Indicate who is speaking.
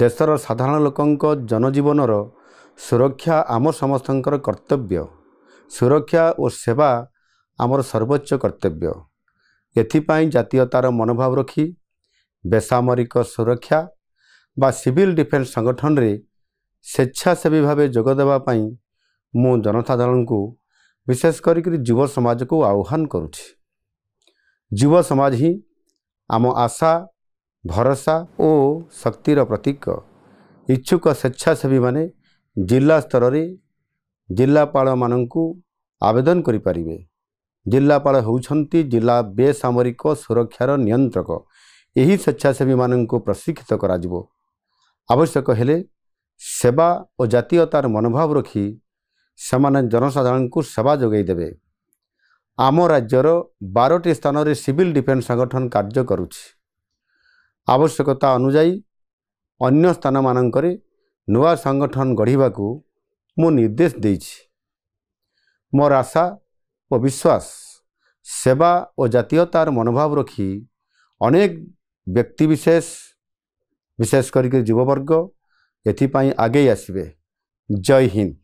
Speaker 1: देशर साधारण लोकंक जनजीवनर सुरक्षा आम समस्तंकर कर्तव्य। सुरक्षा और सेवा आमर सर्वोच्च कर्तव्य। एथिपाई जातीयतार मनोभाव रखी बेसामरिक सुरक्षा बा सिविल डिफेन्स संगठन रे स्वेच्छासेवी भाव जोगदेवाई मु जनसाधारण को विशेष करी युव समाज को आह्वान करुछि। युव समाज ही आम आशा भरोसा और शक्तिर प्रतीक। इच्छुक स्वेच्छासेवी माने जिला स्तर रे जिलापाल माननकु आवेदन करि परिबे। जिलापाल होउछंती जिला बेसामरिक सुरक्षार नियंत्रक। यही स्वेच्छासेवी माननकु प्रशिक्षित कराजिबो। आवश्यक हेले सेवा और जातीयतार मनोभाव रखी सेमाने जनसाधारण को सेवा जोगाई देबे। आम राज्यर 12टी स्थान रे सिविल डिफेन्स संगठन कार्य करुछि। आवश्यकता अनुजाई अन्य स्थान मानकरे नुआ संगठन गढ़िबाकू मु निर्देश देइछि। मोर आशा और विश्वास सेवा और जातीयतार मनोभाव रखी अनेक व्यक्ति विशेष करके युववर्ग एथिपाई आगे आसबे। जय हिंद।